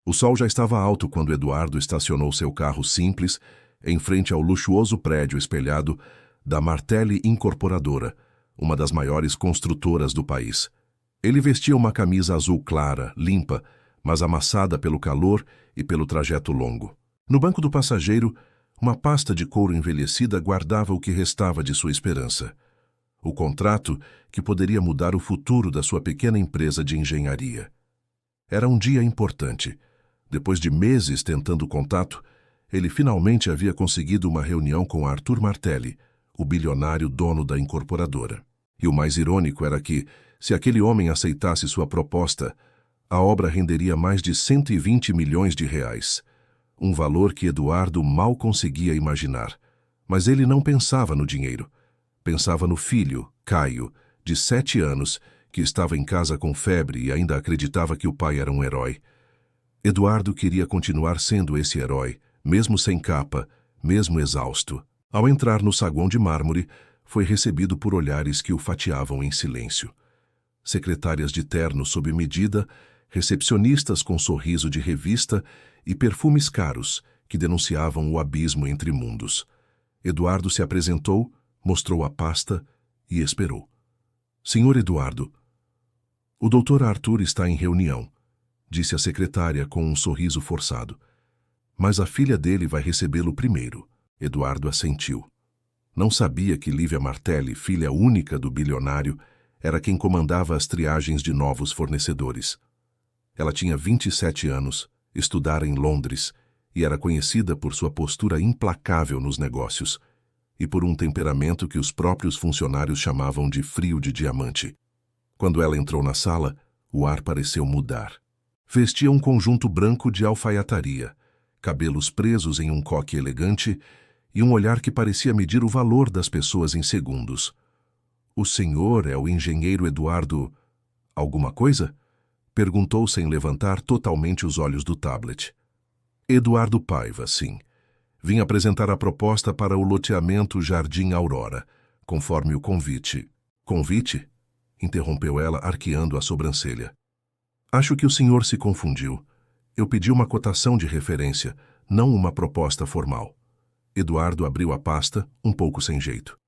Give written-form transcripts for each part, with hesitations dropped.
O sol já estava alto quando Eduardo estacionou seu carro simples em frente ao luxuoso prédio espelhado da Martelli Incorporadora, uma das maiores construtoras do país. Ele vestia uma camisa azul clara, limpa, mas amassada pelo calor e pelo trajeto longo. No banco do passageiro, uma pasta de couro envelhecida guardava o que restava de sua esperança. O contrato que poderia mudar o futuro da sua pequena empresa de engenharia. Era um dia importante. Depois de meses tentando contato, ele finalmente havia conseguido uma reunião com Arthur Martelli, o bilionário dono da incorporadora. E o mais irônico era que, se aquele homem aceitasse sua proposta, a obra renderia mais de 120 milhões de reais. Um valor que Eduardo mal conseguia imaginar. Mas ele não pensava no dinheiro. Pensava no filho, Caio, de 7 anos, que estava em casa com febre e ainda acreditava que o pai era um herói. Eduardo queria continuar sendo esse herói, mesmo sem capa, mesmo exausto. Ao entrar no saguão de mármore, foi recebido por olhares que o fatiavam em silêncio. Secretárias de terno sob medida, recepcionistas com sorriso de revista e perfumes caros que denunciavam o abismo entre mundos. Eduardo se apresentou, mostrou a pasta e esperou. Senhor Eduardo, o Dr. Arthur está em reunião, disse a secretária com um sorriso forçado. Mas a filha dele vai recebê-lo primeiro. Eduardo assentiu. Não sabia que Lívia Martelli, filha única do bilionário, era quem comandava as triagens de novos fornecedores. Ela tinha 27 anos, estudara em Londres e era conhecida por sua postura implacável nos negócios e por um temperamento que os próprios funcionários chamavam de frio de diamante. Quando ela entrou na sala, o ar pareceu mudar. Vestia um conjunto branco de alfaiataria, cabelos presos em um coque elegante e um olhar que parecia medir o valor das pessoas em segundos. O senhor é o engenheiro Eduardo... alguma coisa? Perguntou sem levantar totalmente os olhos do tablet. Eduardo Paiva, sim. Vim apresentar a proposta para o loteamento Jardim Aurora, conforme o convite. Convite? Interrompeu ela, arqueando a sobrancelha. Acho que o senhor se confundiu. Eu pedi uma cotação de referência, não uma proposta formal. Eduardo abriu a pasta, um pouco sem jeito.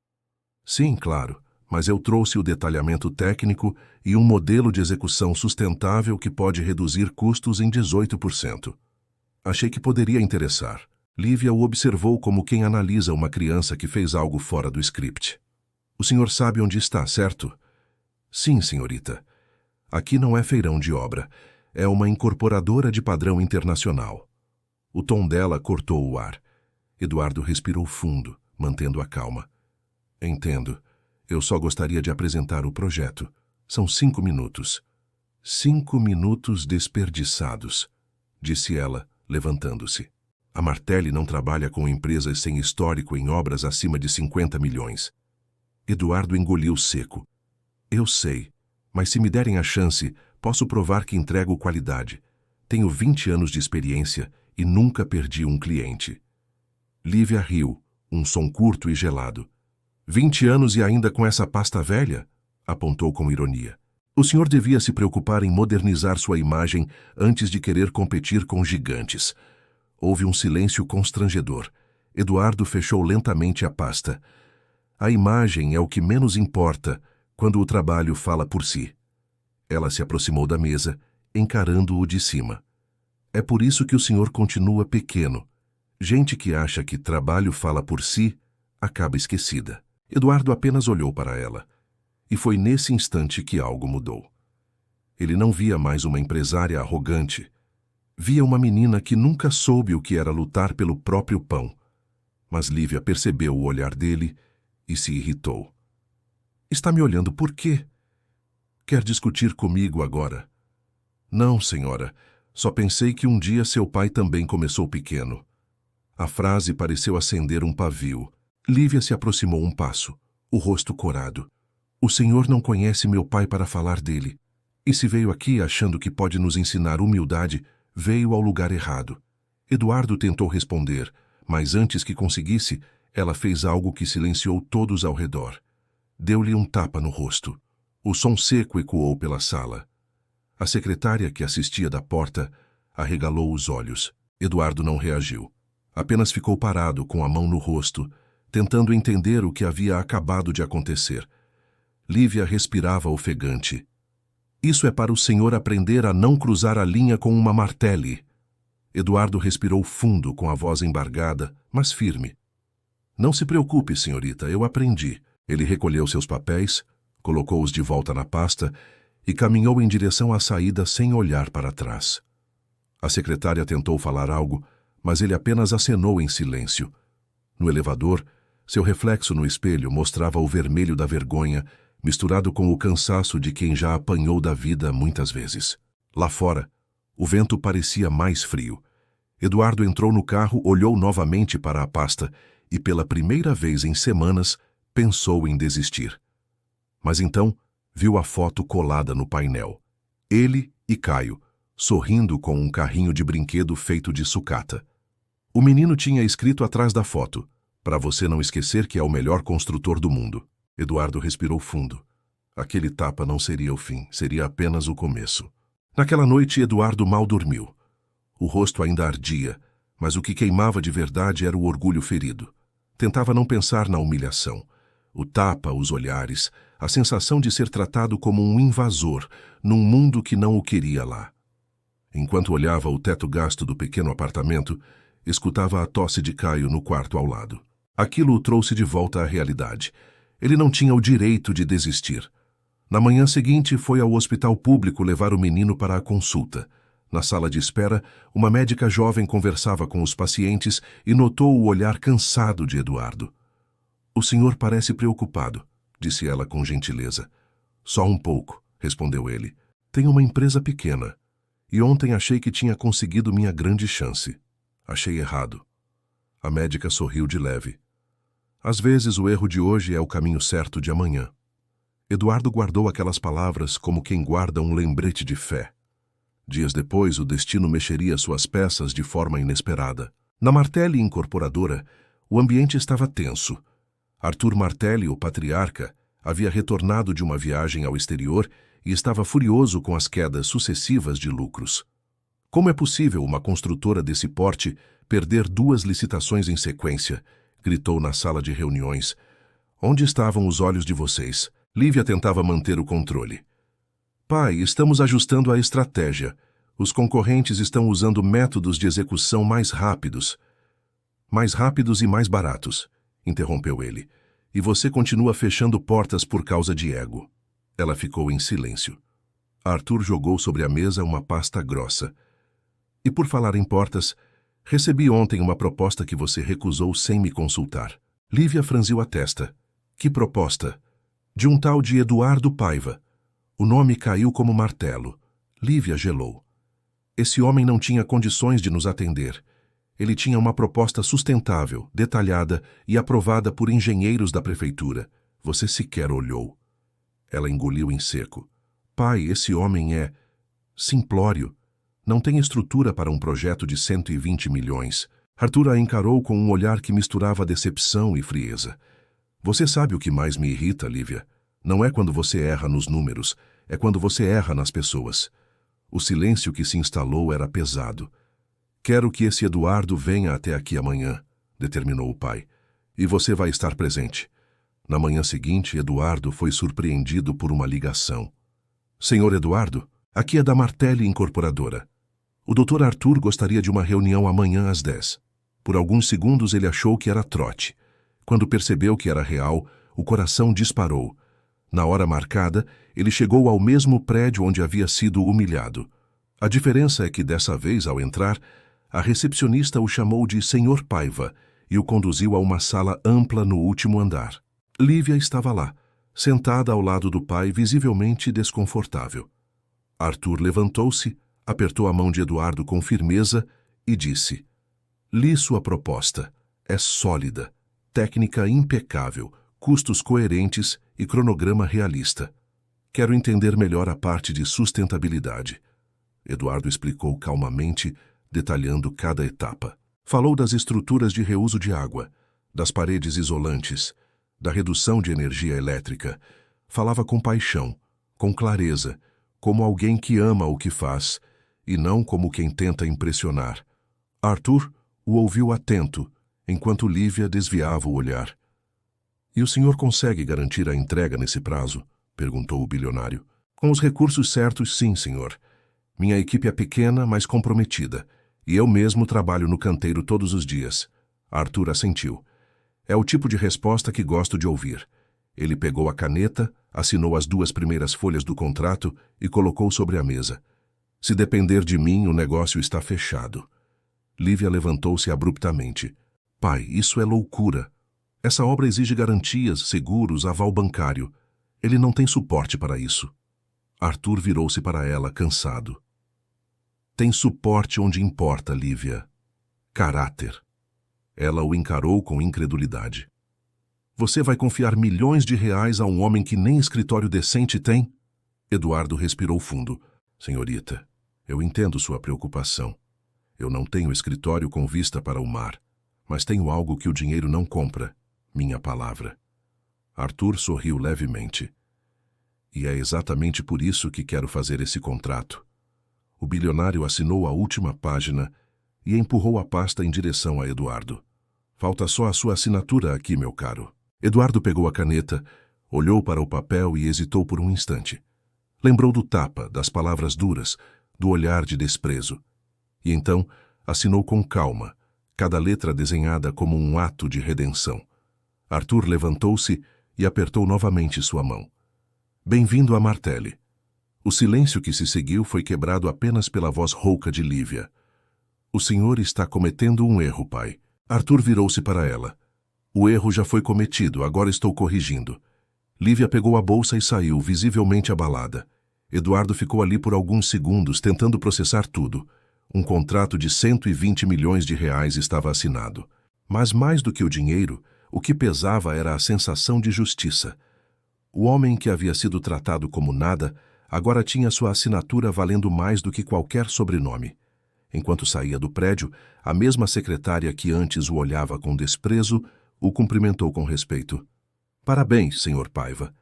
Sim, claro, mas eu trouxe o detalhamento técnico e um modelo de execução sustentável que pode reduzir custos em 18%. Achei que poderia interessar. Lívia o observou como quem analisa uma criança que fez algo fora do script. O senhor sabe onde está, certo? Sim, senhorita. Aqui não é feirão de obra. É uma incorporadora de padrão internacional. O tom dela cortou o ar. Eduardo respirou fundo, mantendo a calma. Entendo. Eu só gostaria de apresentar o projeto. São 5 minutos. 5 minutos desperdiçados, disse ela, levantando-se. A Martelli não trabalha com empresas sem histórico em obras acima de 50 milhões. Eduardo engoliu seco. Eu sei, mas se me derem a chance, posso provar que entrego qualidade. Tenho 20 anos de experiência e nunca perdi um cliente. Lívia riu, um som curto e gelado. 20 anos e ainda com essa pasta velha? Apontou com ironia. O senhor devia se preocupar em modernizar sua imagem antes de querer competir com gigantes. Houve um silêncio constrangedor. Eduardo fechou lentamente a pasta. A imagem é o que menos importa quando o trabalho fala por si. Ela se aproximou da mesa, encarando-o de cima. É por isso que o senhor continua pequeno. Gente que acha que trabalho fala por si, acaba esquecida. Eduardo apenas olhou para ela. E foi nesse instante que algo mudou. Ele não via mais uma empresária arrogante. Via uma menina que nunca soube o que era lutar pelo próprio pão. Mas Lívia percebeu o olhar dele e se irritou. Está me olhando por quê? Quer discutir comigo agora? Não, senhora. Só pensei que um dia seu pai também começou pequeno. A frase pareceu acender um pavio. Lívia se aproximou um passo, o rosto corado. O senhor não conhece meu pai para falar dele. E se veio aqui achando que pode nos ensinar humildade, veio ao lugar errado. Eduardo tentou responder, mas antes que conseguisse, ela fez algo que silenciou todos ao redor. Deu-lhe um tapa no rosto. O som seco ecoou pela sala. A secretária que assistia da porta arregalou os olhos. Eduardo não reagiu. Apenas ficou parado com a mão no rosto, tentando entender o que havia acabado de acontecer. Lívia respirava ofegante. Isso é para o senhor aprender a não cruzar a linha com uma Martelli. Eduardo respirou fundo com a voz embargada, mas firme. Não se preocupe, senhorita, eu aprendi. Ele recolheu seus papéis, colocou-os de volta na pasta e caminhou em direção à saída sem olhar para trás. A secretária tentou falar algo, mas ele apenas acenou em silêncio. No elevador, seu reflexo no espelho mostrava o vermelho da vergonha, misturado com o cansaço de quem já apanhou da vida muitas vezes. Lá fora, o vento parecia mais frio. Eduardo entrou no carro, olhou novamente para a pasta e, pela primeira vez em semanas, pensou em desistir. Mas então, viu a foto colada no painel. Ele e Caio, sorrindo com um carrinho de brinquedo feito de sucata. O menino tinha escrito atrás da foto: "Para você não esquecer que é o melhor construtor do mundo." Eduardo respirou fundo. Aquele tapa não seria o fim, seria apenas o começo. Naquela noite, Eduardo mal dormiu. O rosto ainda ardia, mas o que queimava de verdade era o orgulho ferido. Tentava não pensar na humilhação. O tapa, os olhares, a sensação de ser tratado como um invasor num mundo que não o queria lá. Enquanto olhava o teto gasto do pequeno apartamento, escutava a tosse de Caio no quarto ao lado. Aquilo o trouxe de volta à realidade. Ele não tinha o direito de desistir. Na manhã seguinte, foi ao hospital público levar o menino para a consulta. Na sala de espera, uma médica jovem conversava com os pacientes e notou o olhar cansado de Eduardo. "O senhor parece preocupado", disse ela com gentileza. "Só um pouco", respondeu ele. "Tenho uma empresa pequena, e ontem achei que tinha conseguido minha grande chance. Achei errado." A médica sorriu de leve. "Às vezes o erro de hoje é o caminho certo de amanhã." Eduardo guardou aquelas palavras como quem guarda um lembrete de fé. Dias depois, o destino mexeria suas peças de forma inesperada. Na Martelli Incorporadora, o ambiente estava tenso. Arthur Martelli, o patriarca, havia retornado de uma viagem ao exterior e estava furioso com as quedas sucessivas de lucros. "Como é possível uma construtora desse porte perder 2 licitações em sequência?" gritou na sala de reuniões. "Onde estavam os olhos de vocês?" Lívia tentava manter o controle. "Pai, estamos ajustando a estratégia. Os concorrentes estão usando métodos de execução mais rápidos e mais baratos", interrompeu ele. "E você continua fechando portas por causa de ego." Ela ficou em silêncio. Arthur jogou sobre a mesa uma pasta grossa. "E por falar em portas, recebi ontem uma proposta que você recusou sem me consultar." Lívia franziu a testa. "Que proposta?" "De um tal de Eduardo Paiva." O nome caiu como martelo. Lívia gelou. Esse homem não tinha condições de nos atender. Ele tinha uma proposta sustentável, detalhada e aprovada por engenheiros da prefeitura. Você sequer olhou. Ela engoliu em seco. "Pai, esse homem é simplório. Não tem estrutura para um projeto de 120 milhões. Arthur a encarou com um olhar que misturava decepção e frieza. "Você sabe o que mais me irrita, Lívia? Não é quando você erra nos números, é quando você erra nas pessoas." O silêncio que se instalou era pesado. "Quero que esse Eduardo venha até aqui amanhã", determinou o pai. "E você vai estar presente." Na manhã seguinte, Eduardo foi surpreendido por uma ligação. "Senhor Eduardo, aqui é da Martelli Incorporadora. O Dr. Arthur gostaria de uma reunião amanhã às 10. Por alguns segundos ele achou que era trote. Quando percebeu que era real, o coração disparou. Na hora marcada, ele chegou ao mesmo prédio onde havia sido humilhado. A diferença é que dessa vez, ao entrar, a recepcionista o chamou de Senhor Paiva e o conduziu a uma sala ampla no último andar. Lívia estava lá, sentada ao lado do pai, visivelmente desconfortável. Arthur levantou-se, apertou a mão de Eduardo com firmeza e disse: "Li sua proposta. É sólida. Técnica impecável, custos coerentes e cronograma realista. Quero entender melhor a parte de sustentabilidade." Eduardo explicou calmamente, detalhando cada etapa. Falou das estruturas de reuso de água, das paredes isolantes, da redução de energia elétrica. Falava com paixão, com clareza, como alguém que ama o que faz e não como quem tenta impressionar. Arthur o ouviu atento, enquanto Lívia desviava o olhar. "E o senhor consegue garantir a entrega nesse prazo?" perguntou o bilionário. "Com os recursos certos, sim, senhor. Minha equipe é pequena, mas comprometida, e eu mesmo trabalho no canteiro todos os dias." Arthur assentiu. "É o tipo de resposta que gosto de ouvir." Ele pegou a caneta, assinou as 2 primeiras folhas do contrato e colocou sobre a mesa. "Se depender de mim, o negócio está fechado." Lívia levantou-se abruptamente. "Pai, isso é loucura. Essa obra exige garantias, seguros, aval bancário. Ele não tem suporte para isso." Arthur virou-se para ela, cansado. "Tem suporte onde importa, Lívia. Caráter." Ela o encarou com incredulidade. "Você vai confiar milhões de reais a um homem que nem escritório decente tem?" Eduardo respirou fundo. "Senhorita, eu entendo sua preocupação. Eu não tenho escritório com vista para o mar, mas tenho algo que o dinheiro não compra, minha palavra." Arthur sorriu levemente. "E é exatamente por isso que quero fazer esse contrato." O bilionário assinou a última página e empurrou a pasta em direção a Eduardo. "Falta só a sua assinatura aqui, meu caro." Eduardo pegou a caneta, olhou para o papel e hesitou por um instante. Lembrou do tapa, das palavras duras, do olhar de desprezo. E então assinou com calma, cada letra desenhada como um ato de redenção. Arthur levantou-se e apertou novamente sua mão. "Bem-vindo a Martelli." O silêncio que se seguiu foi quebrado apenas pela voz rouca de Lívia. "O senhor está cometendo um erro, pai." Arthur virou-se para ela. "O erro já foi cometido, agora estou corrigindo." Lívia pegou a bolsa e saiu, visivelmente abalada. Eduardo ficou ali por alguns segundos, tentando processar tudo. Um contrato de 120 milhões de reais estava assinado. Mas mais do que o dinheiro, o que pesava era a sensação de justiça. O homem que havia sido tratado como nada, agora tinha sua assinatura valendo mais do que qualquer sobrenome. Enquanto saía do prédio, a mesma secretária que antes o olhava com desprezo, o cumprimentou com respeito. "Parabéns, senhor Paiva."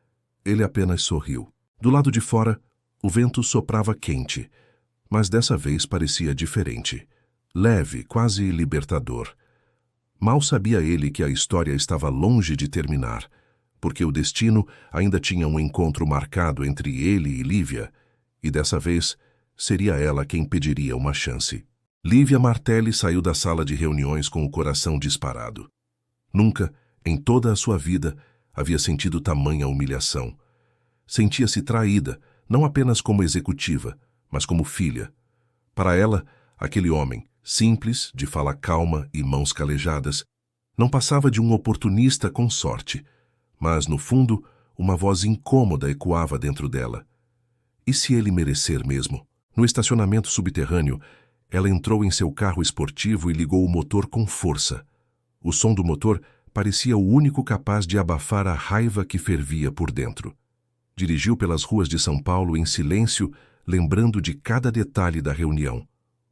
Ele apenas sorriu. Do lado de fora, o vento soprava quente, mas dessa vez parecia diferente. Leve, quase libertador. Mal sabia ele que a história estava longe de terminar, porque o destino ainda tinha um encontro marcado entre ele e Lívia, e dessa vez seria ela quem pediria uma chance. Lívia Martelli saiu da sala de reuniões com o coração disparado. Nunca, em toda a sua vida, havia sentido tamanha humilhação. Sentia-se traída, não apenas como executiva, mas como filha. Para ela, aquele homem, simples, de fala calma e mãos calejadas, não passava de um oportunista com sorte, mas, no fundo, uma voz incômoda ecoava dentro dela. E se ele merecer mesmo? No estacionamento subterrâneo, ela entrou em seu carro esportivo e ligou o motor com força. O som do motor parecia o único capaz de abafar a raiva que fervia por dentro. Dirigiu pelas ruas de São Paulo em silêncio, lembrando de cada detalhe da reunião.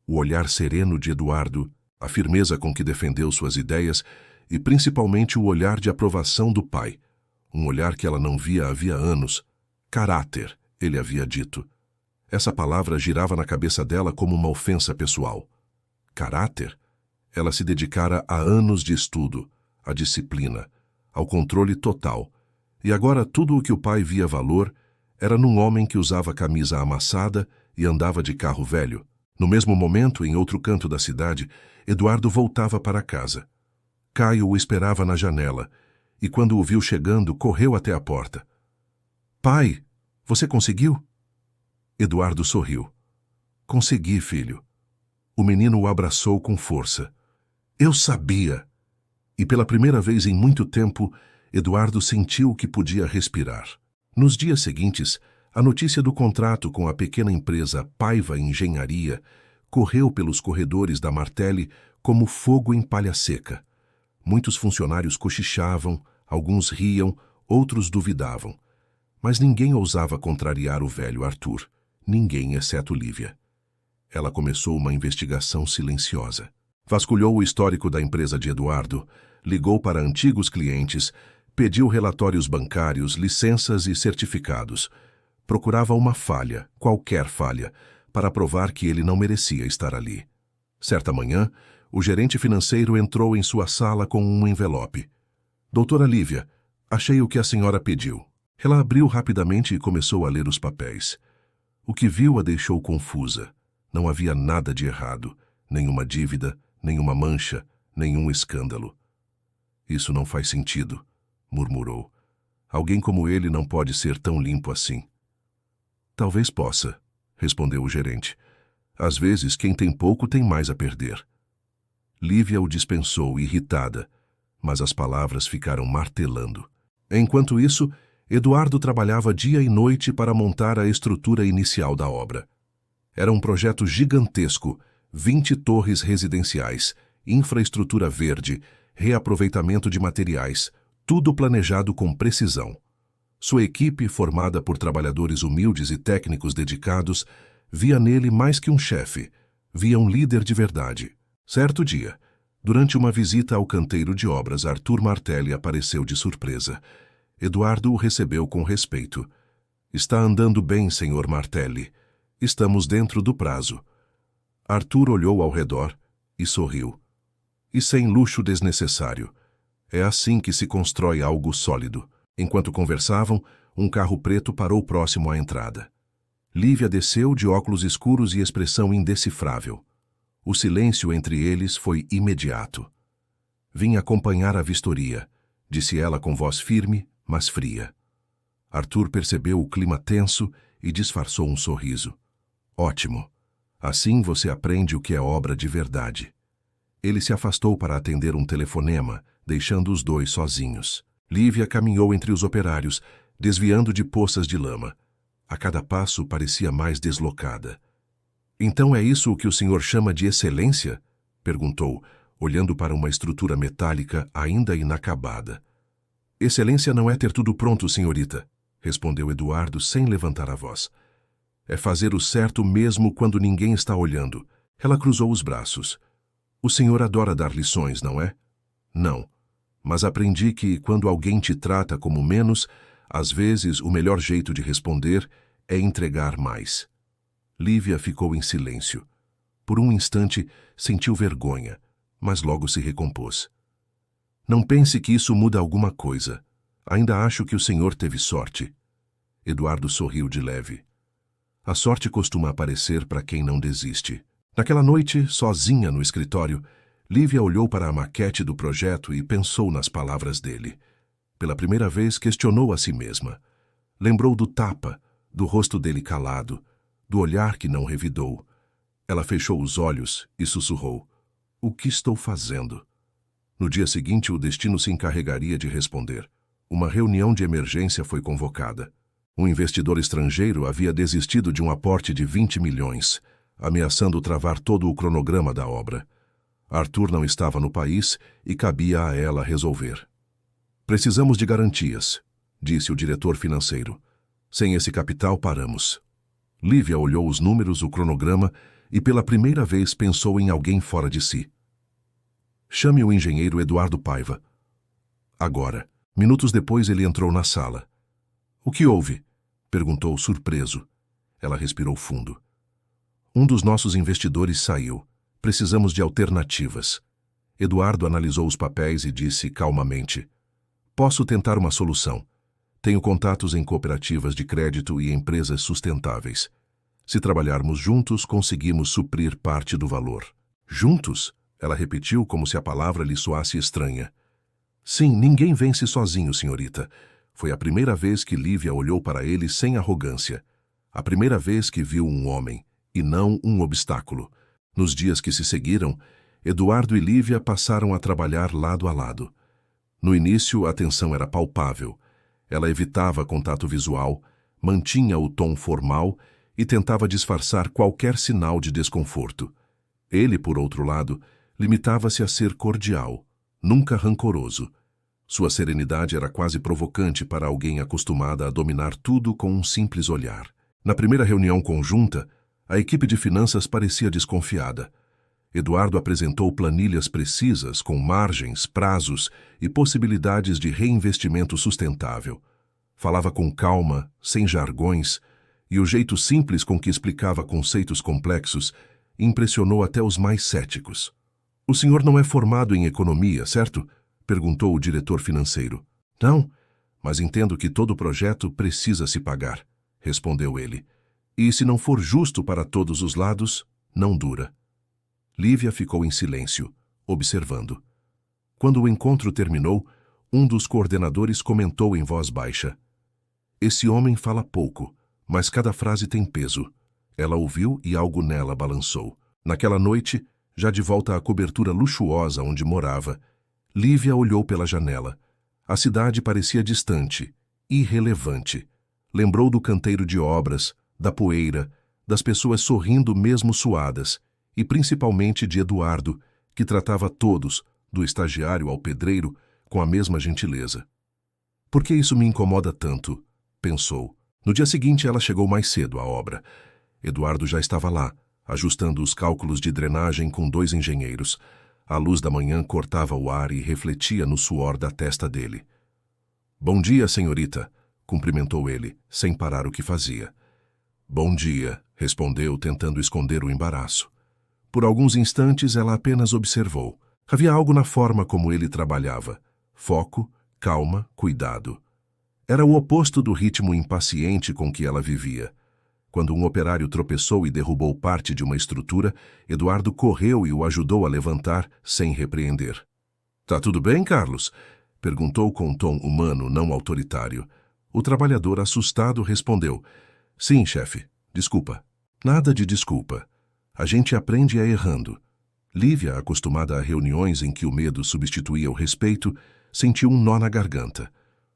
O olhar sereno de Eduardo, a firmeza com que defendeu suas ideias e principalmente o olhar de aprovação do pai. Um olhar que ela não via havia anos. Caráter, ele havia dito. Essa palavra girava na cabeça dela como uma ofensa pessoal. Caráter? Ela se dedicara a anos de estudo, à disciplina, ao controle total. E agora tudo o que o pai via valor era num homem que usava camisa amassada e andava de carro velho. No mesmo momento, em outro canto da cidade, Eduardo voltava para casa. Caio o esperava na janela, e quando o viu chegando, correu até a porta. "Pai, você conseguiu?" Eduardo sorriu. "Consegui, filho." O menino o abraçou com força. "Eu sabia!" E pela primeira vez em muito tempo, Eduardo sentiu que podia respirar. Nos dias seguintes, a notícia do contrato com a pequena empresa Paiva Engenharia correu pelos corredores da Martelli como fogo em palha seca. Muitos funcionários cochichavam, alguns riam, outros duvidavam. Mas ninguém ousava contrariar o velho Arthur. Ninguém, exceto Lívia. Ela começou uma investigação silenciosa. Vasculhou o histórico da empresa de Eduardo, ligou para antigos clientes, pediu relatórios bancários, licenças e certificados. Procurava uma falha, qualquer falha, para provar que ele não merecia estar ali. Certa manhã, o gerente financeiro entrou em sua sala com um envelope. Doutora Lívia, achei o que a senhora pediu. Ela abriu rapidamente e começou a ler os papéis. O que viu a deixou confusa. Não havia nada de errado, nenhuma dívida, nenhuma mancha, nenhum escândalo. Isso não faz sentido, murmurou. Alguém como ele não pode ser tão limpo assim. Talvez possa, respondeu o gerente. Às vezes, quem tem pouco tem mais a perder. Lívia o dispensou, irritada, mas as palavras ficaram martelando. Enquanto isso, Eduardo trabalhava dia e noite para montar a estrutura inicial da obra. Era um projeto gigantesco, 20 torres residenciais, infraestrutura verde, reaproveitamento de materiais, tudo planejado com precisão. Sua equipe, formada por trabalhadores humildes e técnicos dedicados, via nele mais que um chefe, via um líder de verdade. Certo dia, durante uma visita ao canteiro de obras, Arthur Martelli apareceu de surpresa. Eduardo o recebeu com respeito. Está andando bem, senhor Martelli. Estamos dentro do prazo. Arthur olhou ao redor e sorriu. E sem luxo desnecessário. É assim que se constrói algo sólido. Enquanto conversavam, um carro preto parou próximo à entrada. Lívia desceu de óculos escuros e expressão indecifrável. O silêncio entre eles foi imediato. Vim acompanhar a vistoria, disse ela com voz firme, mas fria. Arthur percebeu o clima tenso e disfarçou um sorriso. Ótimo. Assim você aprende o que é obra de verdade. Ele se afastou para atender um telefonema, deixando os dois sozinhos. Lívia caminhou entre os operários, desviando de poças de lama. A cada passo parecia mais deslocada. Então é isso o que o senhor chama de excelência? Perguntou, olhando para uma estrutura metálica ainda inacabada. Excelência não é ter tudo pronto, senhorita, respondeu Eduardo sem levantar a voz. É fazer o certo mesmo quando ninguém está olhando. Ela cruzou os braços. O senhor adora dar lições, não é? Não. Mas aprendi que, quando alguém te trata como menos, às vezes o melhor jeito de responder é entregar mais. Lívia ficou em silêncio. Por um instante, sentiu vergonha, mas logo se recompôs. Não pense que isso muda alguma coisa. Ainda acho que o senhor teve sorte. Eduardo sorriu de leve. A sorte costuma aparecer para quem não desiste. Naquela noite, sozinha no escritório, Lívia olhou para a maquete do projeto e pensou nas palavras dele. Pela primeira vez, questionou a si mesma. Lembrou do tapa, do rosto dele calado, do olhar que não revidou. Ela fechou os olhos e sussurrou. O que estou fazendo? No dia seguinte, o destino se encarregaria de responder. Uma reunião de emergência foi convocada. Um investidor estrangeiro havia desistido de um aporte de 20 milhões, ameaçando travar todo o cronograma da obra. Arthur não estava no país e cabia a ela resolver. Precisamos de garantias, disse o diretor financeiro. Sem esse capital, paramos. Lívia olhou os números, o cronograma, e pela primeira vez pensou em alguém fora de si. Chame o engenheiro Eduardo Paiva. Agora. Minutos depois ele entrou na sala. O que houve? Perguntou surpreso. Ela respirou fundo. Um dos nossos investidores saiu. Precisamos de alternativas. Eduardo analisou os papéis e disse calmamente. Posso tentar uma solução. Tenho contatos em cooperativas de crédito e empresas sustentáveis. Se trabalharmos juntos, conseguimos suprir parte do valor. Juntos? Ela repetiu como se a palavra lhe soasse estranha. Sim, ninguém vence sozinho, senhorita. Foi a primeira vez que Lívia olhou para ele sem arrogância. A primeira vez que viu um homem, e não um obstáculo. Nos dias que se seguiram, Eduardo e Lívia passaram a trabalhar lado a lado. No início, a tensão era palpável. Ela evitava contato visual, mantinha o tom formal e tentava disfarçar qualquer sinal de desconforto. Ele, por outro lado, limitava-se a ser cordial, nunca rancoroso. Sua serenidade era quase provocante para alguém acostumada a dominar tudo com um simples olhar. Na primeira reunião conjunta, a equipe de finanças parecia desconfiada. Eduardo apresentou planilhas precisas com margens, prazos e possibilidades de reinvestimento sustentável. Falava com calma, sem jargões, e o jeito simples com que explicava conceitos complexos impressionou até os mais céticos. "O senhor não é formado em economia, certo?" perguntou o diretor financeiro. "Não, mas entendo que todo projeto precisa se pagar", respondeu ele. "E se não for justo para todos os lados, não dura." Lívia ficou em silêncio, observando. Quando o encontro terminou, um dos coordenadores comentou em voz baixa: "Esse homem fala pouco, mas cada frase tem peso." Ela ouviu e algo nela balançou. Naquela noite, já de volta à cobertura luxuosa onde morava, Lívia olhou pela janela. A cidade parecia distante, irrelevante. Lembrou do canteiro de obras, da poeira, das pessoas sorrindo mesmo suadas, e principalmente de Eduardo, que tratava todos, do estagiário ao pedreiro, com a mesma gentileza. "Por que isso me incomoda tanto?" pensou. No dia seguinte, ela chegou mais cedo à obra. Eduardo já estava lá, ajustando os cálculos de drenagem com 2 engenheiros. A luz da manhã cortava o ar e refletia no suor da testa dele. "Bom dia, senhorita", cumprimentou ele, sem parar o que fazia. "Bom dia", respondeu, tentando esconder o embaraço. Por alguns instantes, ela apenas observou. Havia algo na forma como ele trabalhava. Foco, calma, cuidado. Era o oposto do ritmo impaciente com que ela vivia. Quando um operário tropeçou e derrubou parte de uma estrutura, Eduardo correu e o ajudou a levantar, sem repreender. "Tá tudo bem, Carlos?" perguntou com um tom humano, não autoritário. O trabalhador, assustado, respondeu: "Sim, chefe. Desculpa." "Nada de desculpa. A gente aprende errando." Lívia, acostumada a reuniões em que o medo substituía o respeito, sentiu um nó na garganta.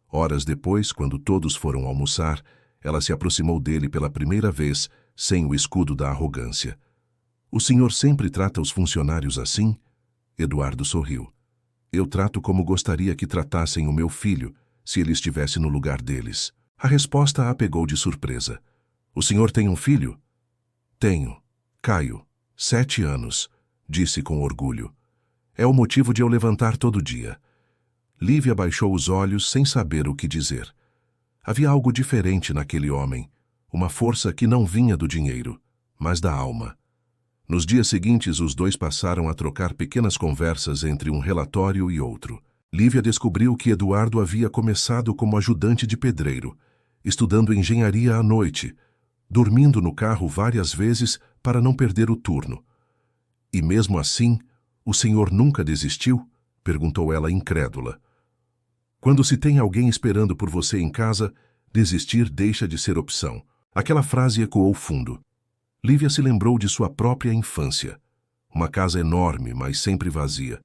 Horas depois, quando todos foram almoçar, ela se aproximou dele pela primeira vez, sem o escudo da arrogância. "O senhor sempre trata os funcionários assim?" Eduardo sorriu. "Eu trato como gostaria que tratassem o meu filho, se ele estivesse no lugar deles." A resposta a pegou de surpresa. "O senhor tem um filho?" "Tenho. Caio. 7 anos", disse com orgulho. "É o motivo de eu levantar todo dia." Lívia baixou os olhos sem saber o que dizer. Havia algo diferente naquele homem, uma força que não vinha do dinheiro, mas da alma. Nos dias seguintes, os dois passaram a trocar pequenas conversas entre um relatório e outro. Lívia descobriu que Eduardo havia começado como ajudante de pedreiro, estudando engenharia à noite, dormindo no carro várias vezes para não perder o turno. "E mesmo assim, o senhor nunca desistiu?" perguntou ela incrédula. "Quando se tem alguém esperando por você em casa, desistir deixa de ser opção." Aquela frase ecoou fundo. Lívia se lembrou de sua própria infância. Uma casa enorme, mas sempre vazia.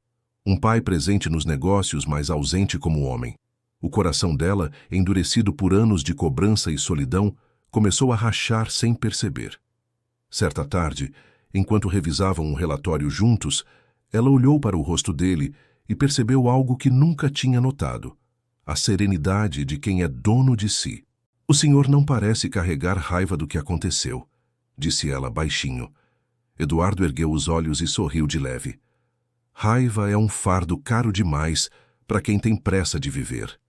Um pai presente nos negócios, mas ausente como homem. O coração dela, endurecido por anos de cobrança e solidão, começou a rachar sem perceber. Certa tarde, enquanto revisavam um relatório juntos, ela olhou para o rosto dele e percebeu algo que nunca tinha notado: a serenidade de quem é dono de si. "O senhor não parece carregar raiva do que aconteceu", disse ela baixinho. Eduardo ergueu os olhos e sorriu de leve. "Raiva é um fardo caro demais para quem tem pressa de viver."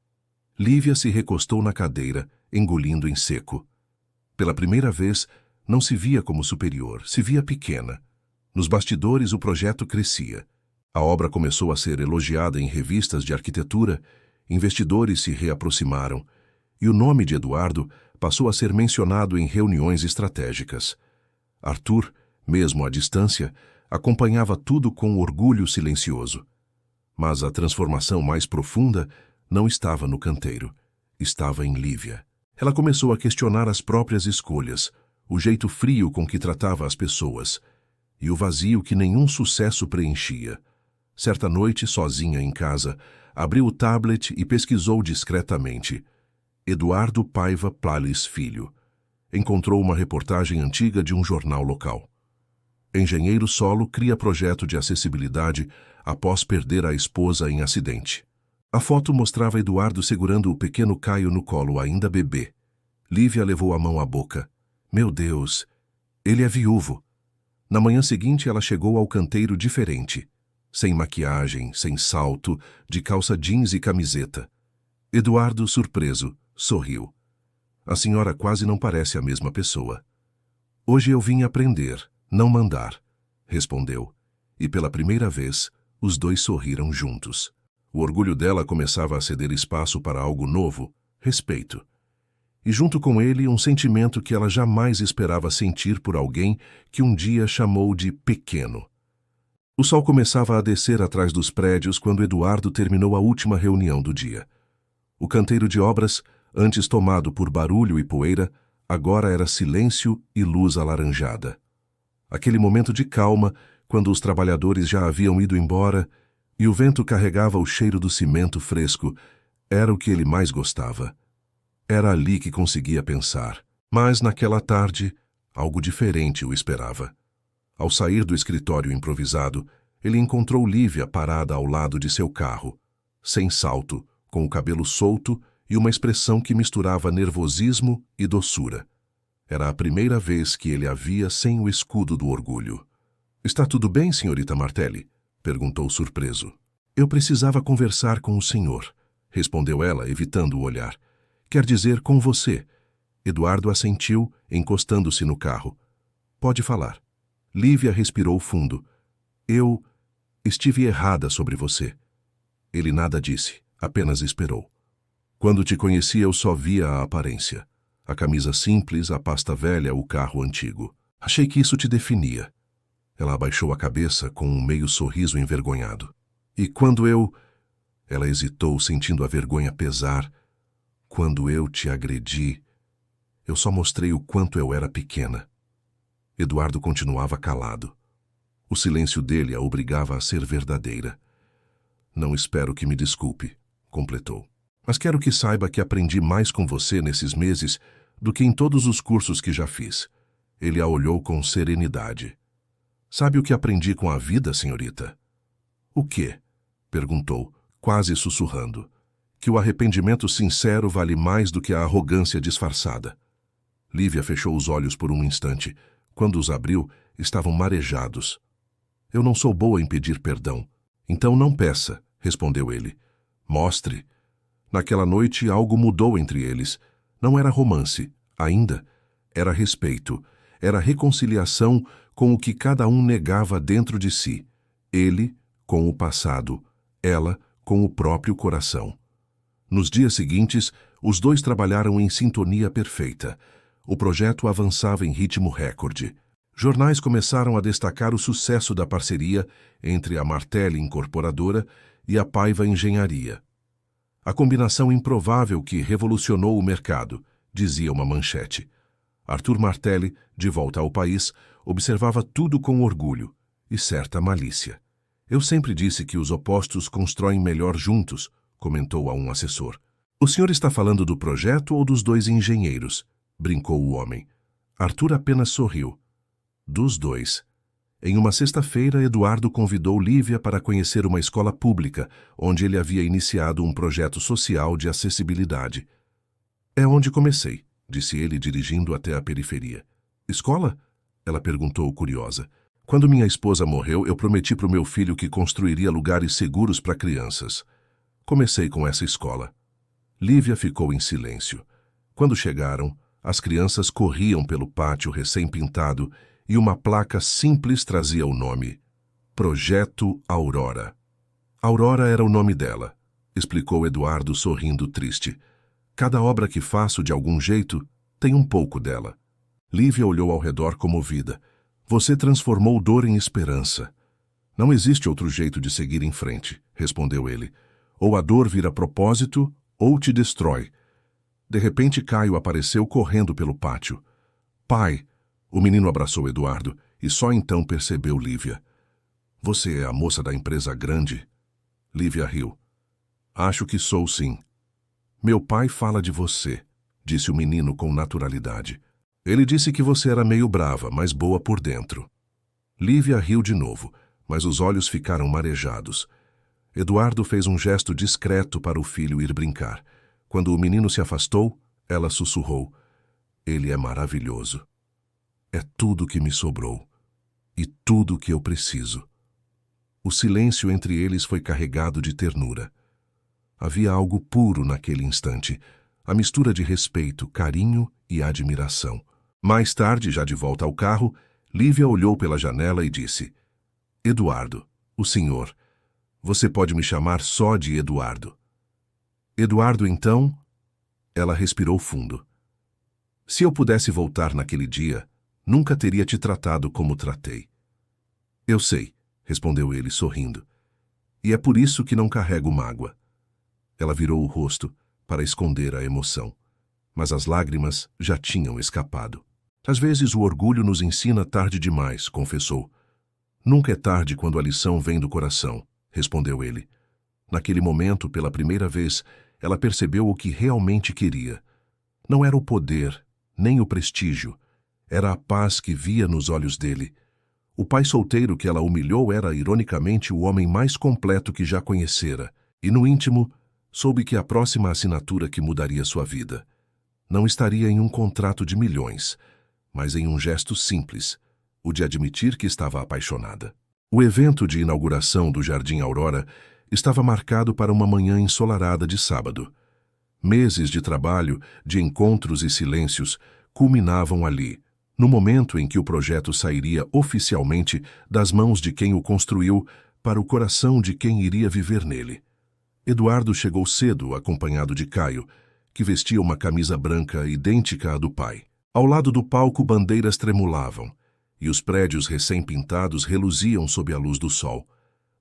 Lívia se recostou na cadeira, engolindo em seco. Pela primeira vez, não se via como superior, se via pequena. Nos bastidores, o projeto crescia. A obra começou a ser elogiada em revistas de arquitetura, investidores se reaproximaram, e o nome de Eduardo passou a ser mencionado em reuniões estratégicas. Arthur, mesmo à distância, acompanhava tudo com orgulho silencioso. Mas a transformação mais profunda não estava no canteiro, estava em Lívia. Ela começou a questionar as próprias escolhas, o jeito frio com que tratava as pessoas, e o vazio que nenhum sucesso preenchia. Certa noite, sozinha em casa, abriu o tablet e pesquisou discretamente: Eduardo Paiva Plalis Filho. Encontrou uma reportagem antiga de um jornal local. Engenheiro solo cria projeto de acessibilidade após perder a esposa em acidente. A foto mostrava Eduardo segurando o pequeno Caio no colo, ainda bebê. Lívia levou a mão à boca. Meu Deus, ele é viúvo. Na manhã seguinte, ela chegou ao canteiro diferente. Sem maquiagem, sem salto, de calça jeans e camiseta. Eduardo, surpreso, sorriu. A senhora quase não parece a mesma pessoa. Hoje eu vim aprender, não mandar, respondeu, e pela primeira vez, os dois sorriram juntos. O orgulho dela começava a ceder espaço para algo novo, respeito. E junto com ele, um sentimento que ela jamais esperava sentir por alguém que um dia chamou de pequeno. O sol começava a descer atrás dos prédios quando Eduardo terminou a última reunião do dia. O canteiro de obras, antes tomado por barulho e poeira, agora era silêncio e luz alaranjada. Aquele momento de calma, quando os trabalhadores já haviam ido embora e o vento carregava o cheiro do cimento fresco, era o que ele mais gostava. Era ali que conseguia pensar. Mas, naquela tarde, algo diferente o esperava. Ao sair do escritório improvisado, ele encontrou Lívia parada ao lado de seu carro, sem salto, com o cabelo solto e uma expressão que misturava nervosismo e doçura. Era a primeira vez que ele a via sem o escudo do orgulho. "Está tudo bem, senhorita Martelli?" perguntou surpreso. "Eu precisava conversar com o senhor", respondeu ela, evitando o olhar. "Quer dizer, com você." Eduardo assentiu, encostando-se no carro. "Pode falar." Lívia respirou fundo. "Eu estive errada sobre você." Ele nada disse, apenas esperou. "Quando te conheci, eu só via a aparência. A camisa simples, a pasta velha, o carro antigo. Achei que isso te definia." Ela abaixou a cabeça com um meio sorriso envergonhado. "E quando eu..." Ela hesitou, sentindo a vergonha pesar. "Quando eu te agredi, eu só mostrei o quanto eu era pequena." Eduardo continuava calado. O silêncio dele a obrigava a ser verdadeira. "Não espero que me desculpe", completou. "Mas quero que saiba que aprendi mais com você nesses meses do que em todos os cursos que já fiz." Ele a olhou com serenidade. "Sabe o que aprendi com a vida, senhorita?" "O quê?" perguntou, quase sussurrando. "Que o arrependimento sincero vale mais do que a arrogância disfarçada." Lívia fechou os olhos por um instante. Quando os abriu, estavam marejados. "Eu não sou boa em pedir perdão." "Então não peça", respondeu ele. "Mostre." Naquela noite algo mudou entre eles. Não era romance, ainda. Era respeito. Era reconciliação com o que cada um negava dentro de si. Ele, com o passado. Ela, com o próprio coração. Nos dias seguintes, os dois trabalharam em sintonia perfeita. O projeto avançava em ritmo recorde. Jornais começaram a destacar o sucesso da parceria entre a Martelli Incorporadora e a Paiva Engenharia. "A combinação improvável que revolucionou o mercado", dizia uma manchete. Arthur Martelli, de volta ao país, observava tudo com orgulho e certa malícia. "Eu sempre disse que os opostos constroem melhor juntos", comentou a um assessor. "O senhor está falando do projeto ou dos dois engenheiros?" brincou o homem. Arthur apenas sorriu. "Dos dois." Em uma sexta-feira, Eduardo convidou Lívia para conhecer uma escola pública, onde ele havia iniciado um projeto social de acessibilidade. "É onde comecei", disse ele, dirigindo até a periferia. "Escola?" ela perguntou, curiosa. "Quando minha esposa morreu, eu prometi para o meu filho que construiria lugares seguros para crianças. Comecei com essa escola." Lívia ficou em silêncio. Quando chegaram, as crianças corriam pelo pátio recém-pintado e uma placa simples trazia o nome: Projeto Aurora. Aurora era o nome dela, explicou Eduardo sorrindo triste. "Cada obra que faço de algum jeito tem um pouco dela." Lívia olhou ao redor comovida. "Você transformou dor em esperança." "Não existe outro jeito de seguir em frente", respondeu ele. "Ou a dor vira propósito, ou te destrói." De repente, Caio apareceu correndo pelo pátio. "Pai!" O menino abraçou Eduardo e só então percebeu Lívia. "Você é a moça da empresa grande?" Lívia riu. "Acho que sou, sim." "Meu pai fala de você", disse o menino com naturalidade. "Ele disse que você era meio brava, mas boa por dentro." Lívia riu de novo, mas os olhos ficaram marejados. Eduardo fez um gesto discreto para o filho ir brincar. Quando o menino se afastou, ela sussurrou: "Ele é maravilhoso. É tudo que me sobrou. E tudo que eu preciso." O silêncio entre eles foi carregado de ternura. Havia algo puro naquele instante, a mistura de respeito, carinho e admiração. Mais tarde, já de volta ao carro, Lívia olhou pela janela e disse: Eduardo, o senhor. Você pode me chamar só de Eduardo. Eduardo, então? Ela respirou fundo. Se eu pudesse voltar naquele dia, nunca teria te tratado como tratei. Eu sei, respondeu ele, sorrindo. E é por isso que não carrego mágoa. Ela virou o rosto para esconder a emoção, mas as lágrimas já tinham escapado. Às vezes o orgulho nos ensina tarde demais, confessou. Nunca é tarde quando a lição vem do coração, respondeu ele. Naquele momento, pela primeira vez, ela percebeu o que realmente queria. Não era o poder, nem o prestígio. Era a paz que via nos olhos dele. O pai solteiro que ela humilhou era, ironicamente, o homem mais completo que já conhecera. E, no íntimo, soube que a próxima assinatura que mudaria sua vida não estaria em um contrato de milhões, mas em um gesto simples, o de admitir que estava apaixonada. O evento de inauguração do Jardim Aurora estava marcado para uma manhã ensolarada de sábado. Meses de trabalho, de encontros e silêncios, culminavam ali, no momento em que o projeto sairia oficialmente das mãos de quem o construiu para o coração de quem iria viver nele. Eduardo chegou cedo, acompanhado de Caio, que vestia uma camisa branca idêntica à do pai. Ao lado do palco, bandeiras tremulavam, e os prédios recém-pintados reluziam sob a luz do sol.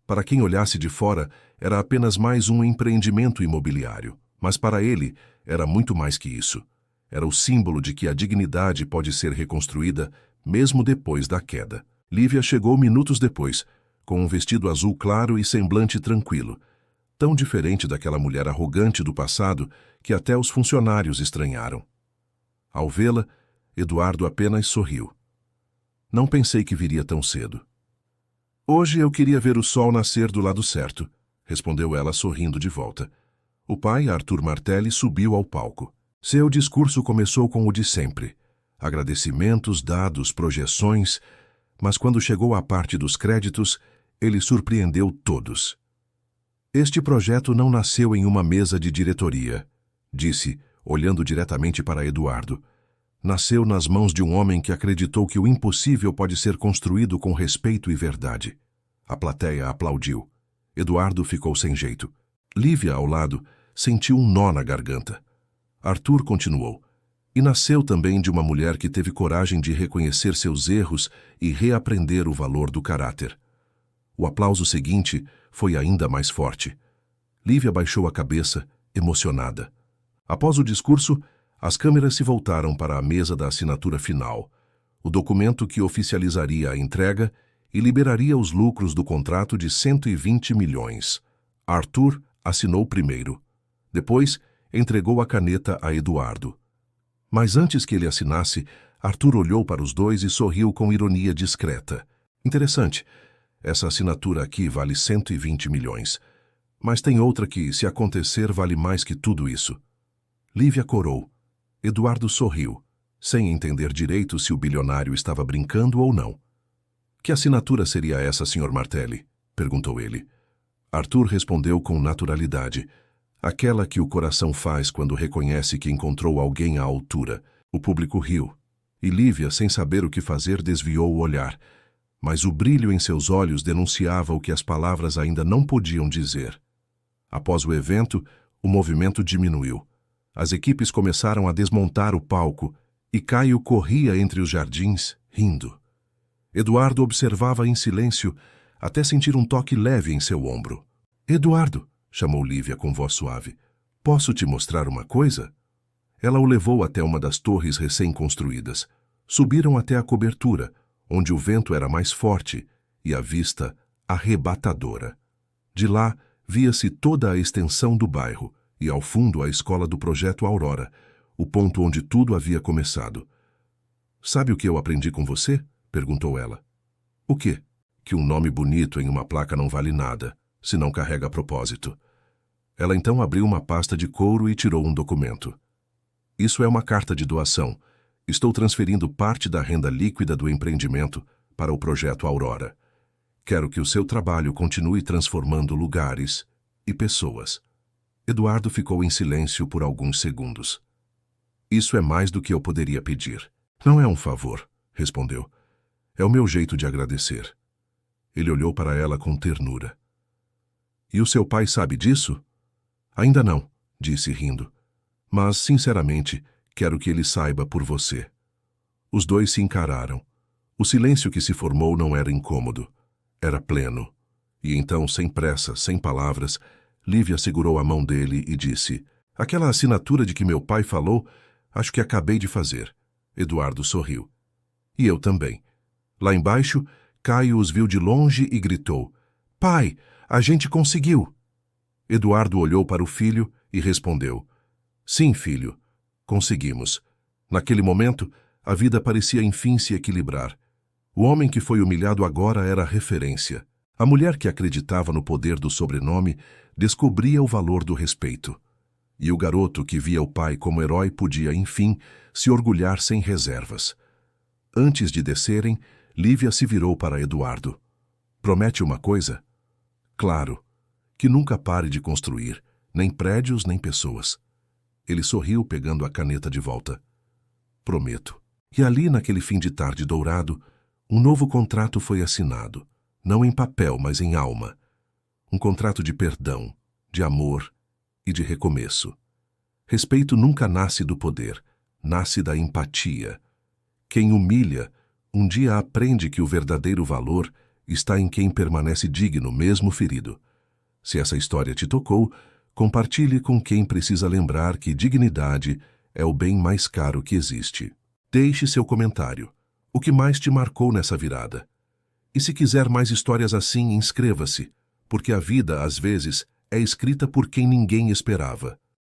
Para quem olhasse de fora, era apenas mais um empreendimento imobiliário, mas para ele era muito mais que isso. Era o símbolo de que a dignidade pode ser reconstruída mesmo depois da queda. Lívia chegou minutos depois, com um vestido azul claro e semblante tranquilo, tão diferente daquela mulher arrogante do passado que até os funcionários estranharam. Ao vê-la, Eduardo apenas sorriu. Não pensei que viria tão cedo. Hoje eu queria ver o sol nascer do lado certo, respondeu ela sorrindo de volta. O pai, Arthur Martelli, subiu ao palco. Seu discurso começou com o de sempre. Agradecimentos, dados, projeções, mas quando chegou à parte dos créditos, ele surpreendeu todos. Este projeto não nasceu em uma mesa de diretoria, disse, olhando diretamente para Eduardo. Nasceu nas mãos de um homem que acreditou que o impossível pode ser construído com respeito e verdade. A plateia aplaudiu. Eduardo ficou sem jeito. Lívia, ao lado, sentiu um nó na garganta. Arthur continuou. E nasceu também de uma mulher que teve coragem de reconhecer seus erros e reaprender o valor do caráter. O aplauso seguinte foi ainda mais forte. Lívia baixou a cabeça, emocionada. Após o discurso, as câmeras se voltaram para a mesa da assinatura final, o documento que oficializaria a entrega e liberaria os lucros do contrato de 120 milhões. Arthur assinou primeiro. Depois, entregou a caneta a Eduardo. Mas antes que ele assinasse, Arthur olhou para os dois e sorriu com ironia discreta. Interessante. Essa assinatura aqui vale 120 milhões. Mas tem outra que, se acontecer, vale mais que tudo isso. Lívia corou. Eduardo sorriu, sem entender direito se o bilionário estava brincando ou não. Que assinatura seria essa, Sr. Martelli? Perguntou ele. Arthur respondeu com naturalidade. Aquela que o coração faz quando reconhece que encontrou alguém à altura. O público riu. E Lívia, sem saber o que fazer, desviou o olhar. Mas o brilho em seus olhos denunciava o que as palavras ainda não podiam dizer. Após o evento, o movimento diminuiu. As equipes começaram a desmontar o palco e Caio corria entre os jardins, rindo. Eduardo observava em silêncio, até sentir um toque leve em seu ombro. Eduardo, chamou Lívia com voz suave, posso te mostrar uma coisa? Ela o levou até uma das torres recém-construídas. Subiram até a cobertura, onde o vento era mais forte e a vista arrebatadora. De lá, via-se toda a extensão do bairro e, ao fundo, a escola do Projeto Aurora, o ponto onde tudo havia começado. Sabe o que eu aprendi com você? Perguntou ela. O quê? Que um nome bonito em uma placa não vale nada, se não carrega propósito. Ela então abriu uma pasta de couro e tirou um documento. Isso é uma carta de doação. Estou transferindo parte da renda líquida do empreendimento para o Projeto Aurora. Quero que o seu trabalho continue transformando lugares e pessoas. Eduardo ficou em silêncio por alguns segundos. Isso é mais do que eu poderia pedir. Não é um favor, respondeu. É o meu jeito de agradecer. Ele olhou para ela com ternura. E o seu pai sabe disso? Ainda não, disse rindo. Mas, sinceramente, quero que ele saiba por você. Os dois se encararam. O silêncio que se formou não era incômodo. Era pleno. E então, sem pressa, sem palavras, Lívia segurou a mão dele e disse: aquela assinatura de que meu pai falou, acho que acabei de fazer. Eduardo sorriu. E eu também. Lá embaixo, Caio os viu de longe e gritou: pai, a gente conseguiu! Eduardo olhou para o filho e respondeu: sim, filho, conseguimos. Naquele momento, a vida parecia enfim se equilibrar. O homem que foi humilhado agora era referência. A mulher que acreditava no poder do sobrenome descobria o valor do respeito. E o garoto que via o pai como herói podia, enfim, se orgulhar sem reservas. Antes de descerem, Lívia se virou para Eduardo. Promete uma coisa? Claro, que nunca pare de construir, nem prédios nem pessoas. Ele sorriu, pegando a caneta de volta. Prometo. E ali, naquele fim de tarde dourado, um novo contrato foi assinado, não em papel, mas em alma. Um contrato de perdão, de amor e de recomeço. Respeito nunca nasce do poder, nasce da empatia. Quem humilha, um dia aprende que o verdadeiro valor está em quem permanece digno, mesmo ferido. Se essa história te tocou, compartilhe com quem precisa lembrar que dignidade é o bem mais caro que existe. Deixe seu comentário. O que mais te marcou nessa virada? E se quiser mais histórias assim, inscreva-se, porque a vida, às vezes, é escrita por quem ninguém esperava.